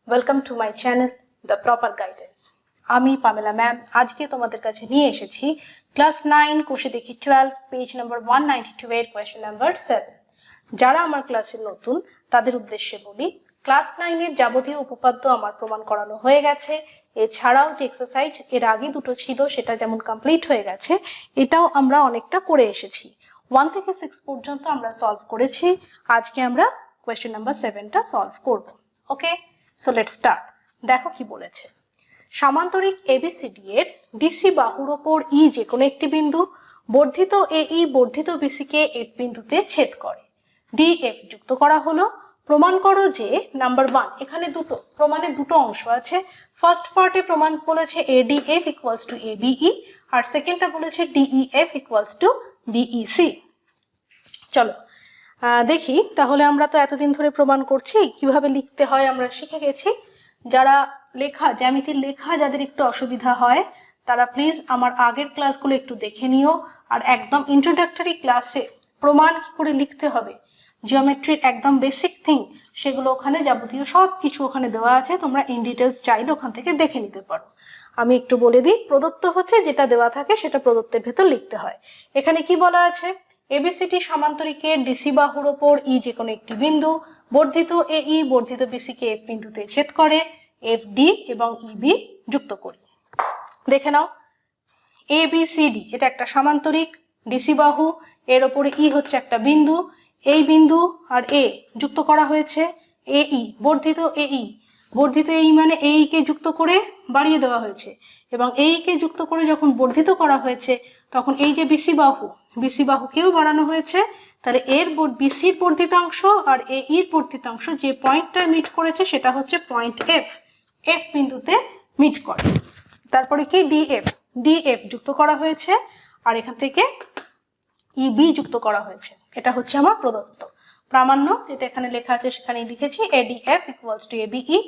Welcome to my channel the proper guidance. আমি Pamela ma'am আজকে তোমাদের কাছে নিয়ে এসেছি ক্লাস 9 কোষে দেখি 12 পেজ নাম্বার 192 এর কোয়েশ্চেন নাম্বার 7। যারা আমার ক্লাসে নতুন তাদের উদ্দেশ্যে বলি, ক্লাস 9 এর যাবতীয় উপপাদ্য আমার প্রমাণ করানো হয়ে গেছে। এছাড়াও যে এক্সারসাইজ এর আগে দুটো ছিল সেটা যেমন কমপ্লিট হয়ে গেছে, এটাও আমরা অনেকটা করে এসেছি। 1 থেকে 6 পর্যন্ত আমরা সলভ করেছি। আজকে আমরা কোয়েশ্চেন নাম্বার 7টা সলভ করব। ওকে, সো লেটস স্টার্ট। দেখো কি বলেছে। সামান্তরিক এবিসিডি এর ডিসি বাহুর ওপর ই যে কোনো একটি বিন্দু বর্ধিত এই বর্ধিত বিসি কে এফ বিন্দুতে ছেদ করে। ডিএফ যুক্ত করা হলো। প্রমাণ করো যে নাম্বার 1, এখানে দুটো প্রমাণের দুটো অংশ আছে। ফার্স্ট পার্টে প্রমাণ বলেছে এডিএফ ইকুয়ালস টু এবিই, আর সেকেন্ডটা বলেছে ডিইএফ ইকুয়ালস টু বিইসি। চলো দেখি তাহলে। আমরা তো এতদিন ধরে প্রমাণ করছি, কিভাবে লিখতে হয় আমরা শিখে গেছি। যারা জ্যামিতির লেখা যাদের একটু অসুবিধা হয় তারা প্লিজ আমার আগের ক্লাসগুলো একটু দেখে নিও। আর একদম ইন্ট্রোডাক্টরি ক্লাসে প্রমাণ কি করে লিখতে হবে, জিওমেট্রির একদম বেসিক থিং, সেগুলো ওখানে যাবতীয় সব কিছু ওখানে দেওয়া আছে। তোমরা ইন ডিটেলস চাইলে ওখান থেকে দেখে নিতে পারো। আমি একটু বলে দিই, প্রদত্ত হচ্ছে যেটা দেওয়া থাকে সেটা প্রদত্তের ভেতর লিখতে হয়। এখানে কি বলা আছে, এবিসিটি সমান্তরিকের ডিসি বাহুর ওপর ই যে কোনো একটি বিন্দু বর্ধিত এই বর্ধিত বিসি কে এফ বিন্দুতে ছেদ করে। এফ ডি এবং ইবি যুক্ত করি। দেখে নাও, এ বি সি ডি এটা একটা সমান্তরিক ডিসি বাহু, এর ওপরে ই হচ্ছে একটা বিন্দু। এই বিন্দু আর এ যুক্ত করা হয়েছে এই বর্ধিত এই মানে এই কে যুক্ত করে বাড়িয়ে দেওয়া হয়েছে, এবং এই কে যুক্ত করে যখন বর্ধিত করা হয়েছে তখন এই যে বিসি বাহুকেও বাড়ানো হয়েছে। তাহলে এর বিসির বর্ধিতাংশ আর এর বর্ধিতাংশ যে পয়েন্টটা মিট করেছে সেটা হচ্ছে পয়েন্ট এফ বিন্দুতে মিট করে। তারপরে কি ডিএফ যুক্ত করা হয়েছে, আর এখান থেকে ইবি যুক্ত করা হয়েছে। এটা হচ্ছে আমার প্রদত্ত প্রামাণ্য, যেটা এখানে লেখা আছে সেখানে লিখেছি এডিএফ ইকুয়ালস টু এবিই,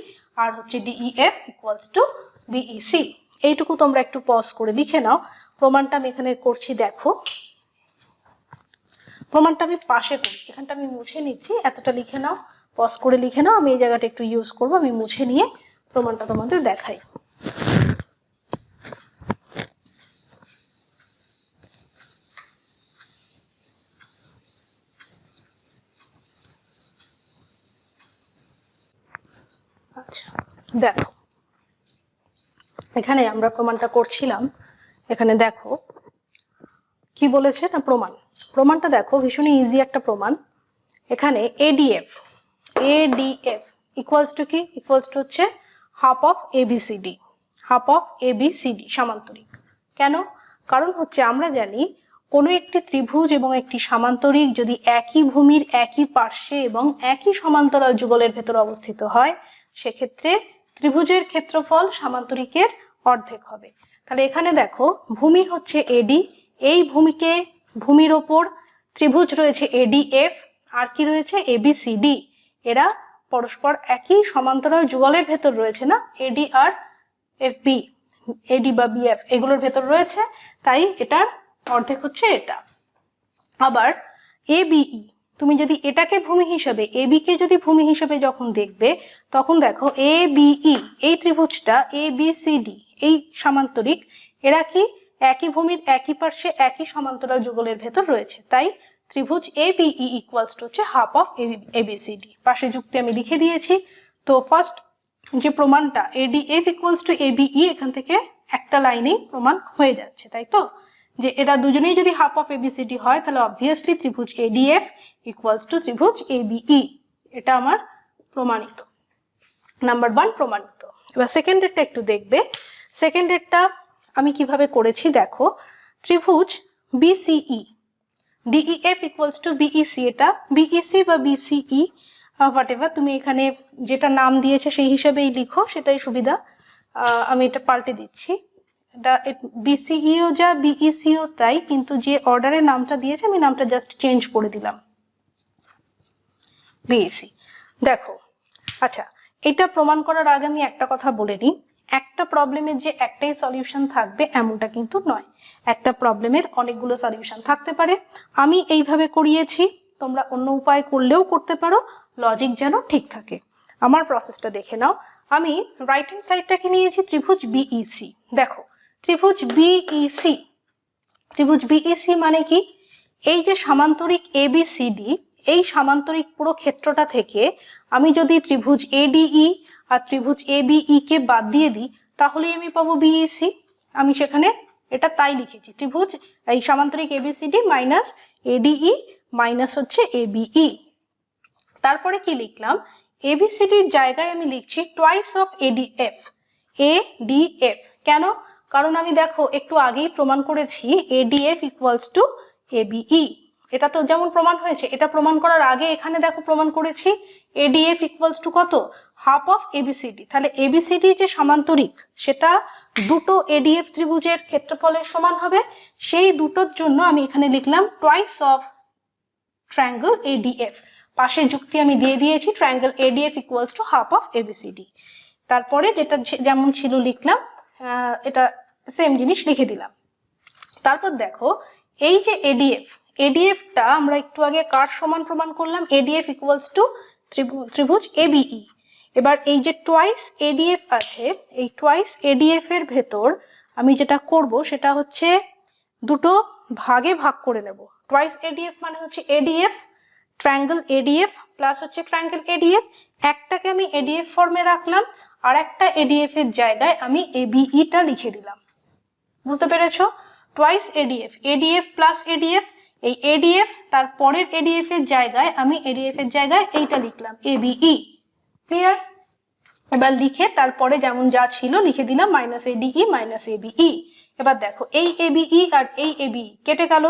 আর হচ্ছে ডিইএফ ইকুয়ালস টু বিইসি। এইটুকু তোমরা একটু পজ করে লিখে নাও। প্রমাণটা আমি এখানে করছি, দেখো প্রমাণটা আমি পাশে করি, এখানটা আমি মুছে নিচ্ছি। এতটা লিখে নাও, পজ করে লিখে নাও। আমি এই জায়গাটা একটু ইউজ করবো, আমি মুছে নিয়ে প্রমাণটা তোমাদের দেখাই। আচ্ছা দেখো, এখানে আমরা প্রমাণটা করছিলাম। এখানে দেখো কি বলেছে না, প্রমাণটা দেখো ভীষণই ইজি একটা প্রমাণ। এখানে এডিএফ ইকুয়ালস টু কি, ইকুয়ালস টু হচ্ছে হাফ অফ এবিসিডি সমান্তরিক। কেন? কারণ হচ্ছে আমরা জানি কোনো একটি ত্রিভুজ এবং একটি সমান্তরিক যদি একই ভূমির একই পার্শ্বে এবং একই সমান্তরাল যুগলের ভেতর অবস্থিত হয়, সেক্ষেত্রে ত্রিভুজের ক্ষেত্রফল সমান্তরিকের অর্ধেক হবে। তাহলে এখানে দেখো ভূমি হচ্ছে এডি, এই ভূমির ওপর ত্রিভুজ রয়েছে এডিএফ, আর কি রয়েছে এবিসিডি। এরা পরস্পর একই সমান্তরাল যুগলের ভেতর রয়েছে না, এডি আর এফবি, এডি বা বিএফ এগুলোর ভেতর রয়েছে, তাই এটার অর্ধেক হচ্ছে এটা। আবার এবিই, তুমি যদি এটাকে ভূমি হিসেবে, এবি কে যদি ভূমি হিসেবে যখন দেখবে, তখন দেখো এবিই এই ত্রিভুজটা এবিসিডি এই সমান্তরিক, এরা কি একই ভূমির একই পার্শ্বে একই সমান্তরাল যুগলের ভেতর রয়েছে। তাই ত্রিভুজ এবিই ইকুয়ালস টু হচ্ছে হাফ অফ এবিসিডি। পাশে যুক্তি আমি লিখে দিয়েছি। তো ফার্স্ট যে প্রমাণটা এডিএফ ইকুয়ালস টু এবিই, এখান থেকে একটা লাইনেই প্রমাণ হয়ে যাচ্ছে, তাই তো, যে এরা দুজনেই যদি হাফ অফ এবিসিডি হয় তাহলে অবভিয়াসলি ত্রিভুজ এডিএফ ইকুয়ালস টু ত্রিভুজ এবিই। এটা আমার প্রমাণিত, নাম্বার 1 প্রমাণিত। এবার সেকেন্ডেরটা একটু দেখবে। সেকেন্ডেরটা আমি কিভাবে করেছি দেখো, ত্রিভুজ BCE DEF equals to BEC, এটা বিইসি বা বিসিই হোয়াট এভার তুমি এখানে যেটা নাম দিয়েছে সেই হিসাবেই লিখো, সেটাই সুবিধা। আমি এটা পাল্টে দিচ্ছি, এটা বিসিইও যা বিইসিও তাই, কিন্তু যে অর্ডারে নামটা দিয়েছে আমি নামটা জাস্ট চেঞ্জ করে দিলাম, বিইসি। দেখো আচ্ছা, এটা প্রমাণ করার আগে আমি একটা কথা বলে নিই, একটা প্রবলেমের যে একটাই সলিউশন থাকবে এমনটা কিন্তু নয়। একটা প্রবলেমের অনেকগুলো সলিউশন থাকতে পারে। আমি এইভাবে করিয়েছি, তোমরা অন্য উপায় করলেও করতে পারো, লজিক যেন ঠিক থাকে। আমার প্রসেসটা দেখে নাও। আমি রাইট হ্যান্ড সাইডটাকে নিয়েছি ত্রিভুজ বিইসি। দেখো ত্রিভুজ বিইসি, ত্রিভুজ বিইসি মানে কি, এই যে সামান্তরিক এবিসিডি, এই সামান্তরিক পুরো ক্ষেত্রটা থেকে আমি যদি ত্রিভুজ এডিই আর ত্রিভুজ এবিই কে বাদ দিয়ে দিই তাহলেই আমি পাবো বিইসি। আমি সেখানে এটা তাই লিখেছি, ত্রিভুজ এই সামান্তরিক এবিসিডি মাইনাস এডিই মাইনাস হচ্ছে এবিই। তারপরে কি লিখলাম, এবিসিডির জায়গায় আমি লিখছি টুয়াইস অফ এডিএফ, এডিএফ। কেন? কারণ আমি দেখো একটু আগেই প্রমাণ করেছি এডিএফ ইকুয়ালস টু এবিই। এটা তো যেমন প্রমাণ হয়েছে, এটা প্রমাণ করার আগে এখানে দেখো প্রমাণ করেছি এডিএফ ইকুয়ালস টু কত, হাফ অফ এবিসিডি। তাহলে এবিসিডি যে সামান্তরিক সেটা দুটো এডিএফ ত্রিভুজের ক্ষেত্রফলের সমান হবে। সেই দুটোর জন্য আমি এখানে লিখলাম টুয়াইস অফ ট্রায়াঙ্গেল এডিএফ। পাশে যুক্তি আমি দিয়ে দিয়েছি, triangle ADF equals to half of ABCD. তারপরে যেটা যেমন ছিল লিখলাম, এটা সেম জিনিস লিখে দিলাম। তারপর দেখো এই যে এডিএফ, এডিএফটা আমরা একটু আগে কার সমান প্রমাণ করলাম, এডিএফ ইকুয়ালস টু ত্রিভুজ এবিই। এবার এই যে টুয়াইস এডিএফ আছে, এই টুয়াইস এডিএফ এর ভেতর আমি যেটা করব সেটা হচ্ছে দুটো ভাগে ভাগ করে নেব। টুয়াইস এডিএফ মানে হচ্ছে এডিএফ ট্রায়াঙ্গেল এডিএফ প্লাস হচ্ছে ট্রায়াঙ্গেল এডিএফ। একটাকে আমি এডিএফ ফর্মে রাখলাম, আর একটা এডিএফ এর জায়গায় আমি এবিইটা লিখে দিলাম। বুঝতে পেরেছো? Twice ADF, ADF plus ADF, এই এডিএফ তার পরের এডিএফ এর জায়গায় আমি এডিএফ এর জায়গায় এইটা লিখলাম এবিই। ক্লিয়ার? এবার লিখে তারপরে যেমন যা ছিল লিখে দিলাম মাইনাস এডিই মাইনাস এবিই। এবার দেখো এই এবিই আর এই এবিই কেটে গেল,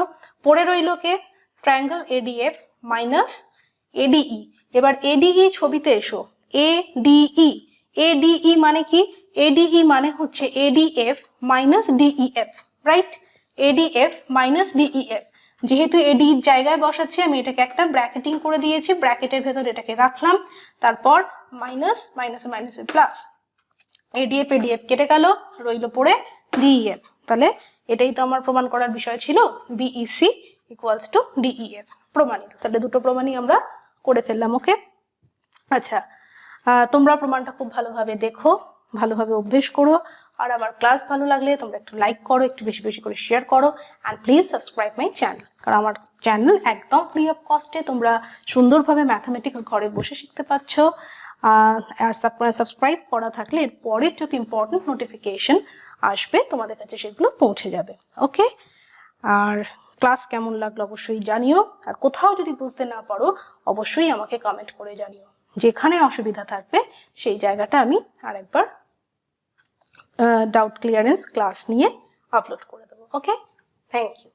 পড়ে রইল কে, ট্রায়াঙ্গেল এডিএফ মাইনাস এডিই। এবার এডিই ছবিতে এসো, এডিই, এডিই মানে কি, এডিই মানে হচ্ছে ADF minus DEF, right? ADF minus DEF. যেহেতু এডি জায়গায় বসাচ্ছি আমি এটাকে একটা ব্র্যাকেটিং করে দিয়েছি, ব্র্যাকেটের ভেতর এটাকে রাখলাম, তারপর minus minus minus plus, ADF ADF কেটে গেল, রইল পড়ে ডিইএফ। তাহলে এটাই তো আমার প্রমাণ করার বিষয় ছিল, বিইসি ইকুয়ালস টু ডিইএফ, প্রমাণিত। তাহলে দুটো প্রমাণই আমরা করে ফেললাম। ওকে, আচ্ছা, তোমরা প্রমাণটা খুব ভালোভাবে দেখো, ভালোভাবে অভ্যেস করো, আর আমার ক্লাস ভালো লাগলে তোমরা একটু লাইক করো, একটু বেশি বেশি করে শেয়ার করো, and please subscribe my channel. কারণ আমার চ্যানেল একদম ফ্রি অফ কস্টে তোমরা সুন্দরভাবে ম্যাথামেটিক্স ঘরে বসে শিখতে পাচ্ছ। আর সাবস্ক্রাইব করা থাকলে এর পরের যত ইম্পর্টেন্ট নোটিফিকেশন আসবে তোমাদের কাছে সেগুলো পৌঁছে যাবে। ওকে, আর ক্লাস কেমন লাগলো অবশ্যই জানিও, আর কোথাও যদি বুঝতে না পারো অবশ্যই আমাকে কমেন্ট করে জানিও। যেখানে অসুবিধা থাকবে সেই জায়গাটা আমি আরেকবার ডাউট ক্লিয়ারেন্স ক্লাস নিয়ে আপলোড করে দেবো। ওকে, থ্যাংক ইউ।